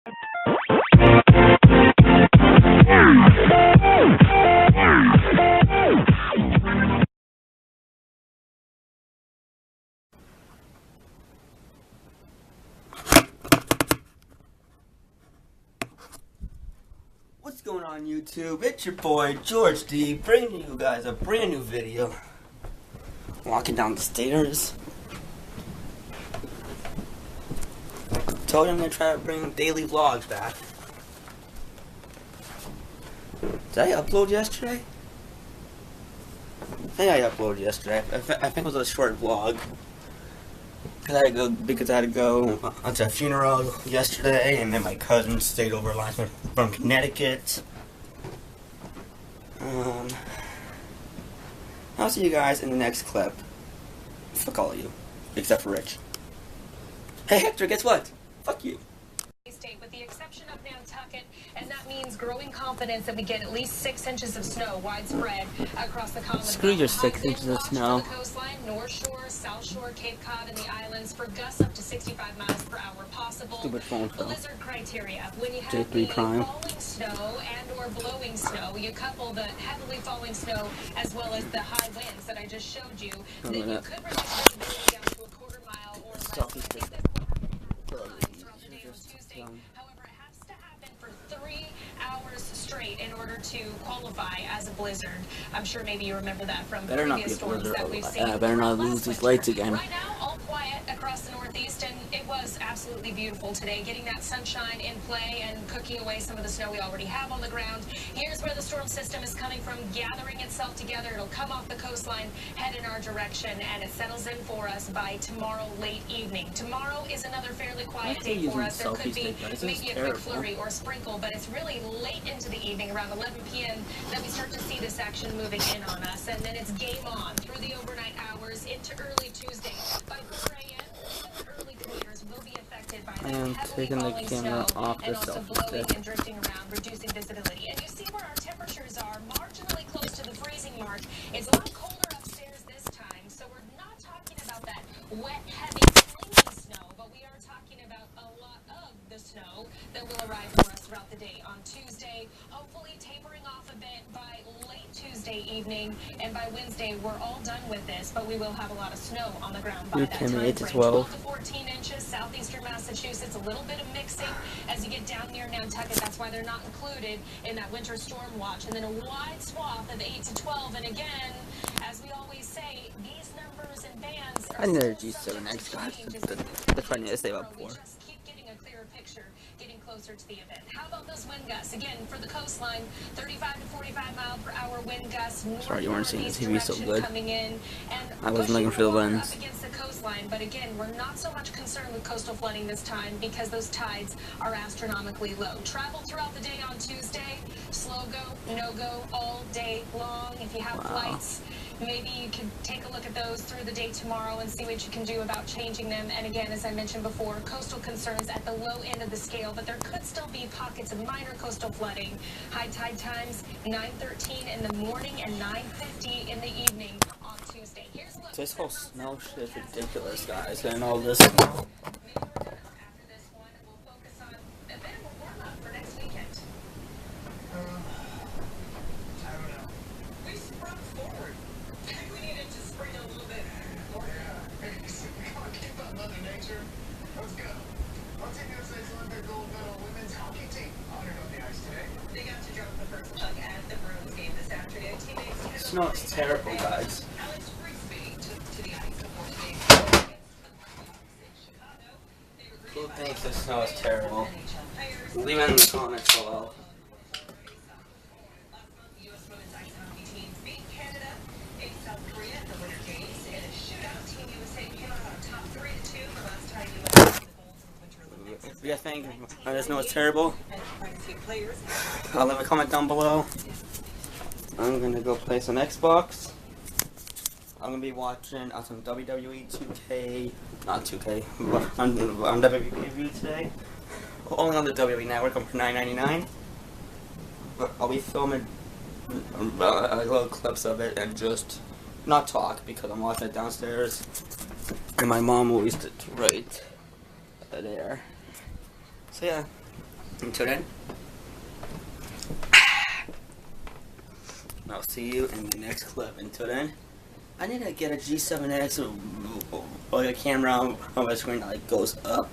What's going on YouTube? It's your boy George D bringing you guys a brand new video. Walking down the stairs. Told you I'm gonna try to bring daily vlogs back. Did I upload yesterday? I think I uploaded yesterday. I think it was a short vlog. Because I had to go to a funeral yesterday, and then my cousin stayed over last night from Connecticut. I'll see you guys in the next clip. Fuck all of you, except for Rich. Hey Hector, guess what? Fuck you. State with the exception of Nantucket, and that means growing confidence that we get at least 6 inches of snow widespread across the Commonwealth. Screw your 6 inches of snow. The coastline, North Shore, South Shore, Cape Cod, and the islands for gusts up to 65 miles per hour possible. Stupid phone call. Blizzard criteria. When you have J3 Prime. falling snow and or blowing snow, you couple the heavily falling snow as well as the high winds that I just showed you, then you could reduce visibility down to a quarter mile or less. However, it has to happen for 3 hours straight in order to qualify as a blizzard. I'm sure maybe you remember that from previous storms that we've seen. Better not lose these lights again. Right now, all quiet across the Northeast, and it was absolutely beautiful today, getting that sunshine in play and cooking away some of the snow we already have on the ground. Here's where the storm system is coming from, gathering itself together. It'll come off the coastline, head in our direction, and it settles in for us by tomorrow late evening. Tomorrow is another fairly quiet day for us. There could be maybe a quick flurry or sprinkle, but it's really late into the evening, around 11 p.m., that we start to see this action moving in on us, and then it's game on through the overnight hours into early Tuesday. By 4 a.m., the early commuters will be affected by I am taking the camera off the and also selfie blowing stick. and drifting around, reducing visibility. And you see where our temperatures are marginally close to the freezing mark. It's a lot colder upstairs this time, so we're not talking about that wet, heavy, clinging snow, but we are talking about a lot of the snow that will arrive for us throughout the day on Tuesday, hopefully tapering off a bit by late Tuesday evening, and by Wednesday we're all done with this, but we will have a lot of snow on the ground by that time frame. 8 to 12. 12 to 14 inches, southeastern Massachusetts, a little bit of mixing as you get down near Nantucket. That's why they're not included in that winter storm watch. And then a wide swath of 8 to 12, and again, as we always say, these numbers and bands are I need a still G7X, guys. subject to change. The funny is they have We 4. just keep getting a clearer picture, getting closer to the event. How about those wind gusts? Again, for the coastline, 35 to 45 mile per hour wind gusts. Sorry, you weren't seeing the northeast TV so direction good. coming in, and I wasn't looking for the pushing lens. up against the coastline, but again, we're not so much concerned with coastal flooding this time because those tides are astronomically low. Travel throughout the day on Tuesday, slow go, no go, all day long. If you have flights, maybe you could take a look at those through the day tomorrow and see what you can do about changing them. And again, as I mentioned before, coastal concerns at the low end of the scale, but there could still be pockets of minor coastal flooding. High tide times 9:13 in the morning and 9:50 in the evening on Tuesday. Here's a look. This whole snow shit is ridiculous, guys. And all this. After this one, we'll focus on a bit of a warm-up for next weekend. I don't know. We sprung forward. We needed to spring a little bit more. Yeah. Come on, keep up, Mother Nature. Let's go. Our Team USA's Olympic gold medal women's hockey team honored on the ice today. They got to drop the first puck at the Bruins game this afternoon. Teammates Snow is terrible, guys. Alex Frisbee took to the ice before today's game against the Chicago. They were Who greeted by thinks this snow is terrible? NHL players. Leave it in the comments below. Last month, the U.S. women's ice hockey team beat Canada in South Korea in the Winter Games. In a shootout, Team USA came out on top 3-2 the last time U.S. won the gold in the Winter Olympics. If you guys think this snow is terrible, And quite a few players. I'll leave a comment down below. I'm gonna go play some Xbox. I'm gonna be watching some WWE 2K, not 2K, on WWE today. Only on the WWE Network. I'm for $9.99. But I'll be filming little clips of it and just not talk because I'm watching it downstairs. And my mom always did right there. So yeah, Until then, I'll see you in the next clip. Until then, I need to get a G7X or a camera on my screen that like goes up.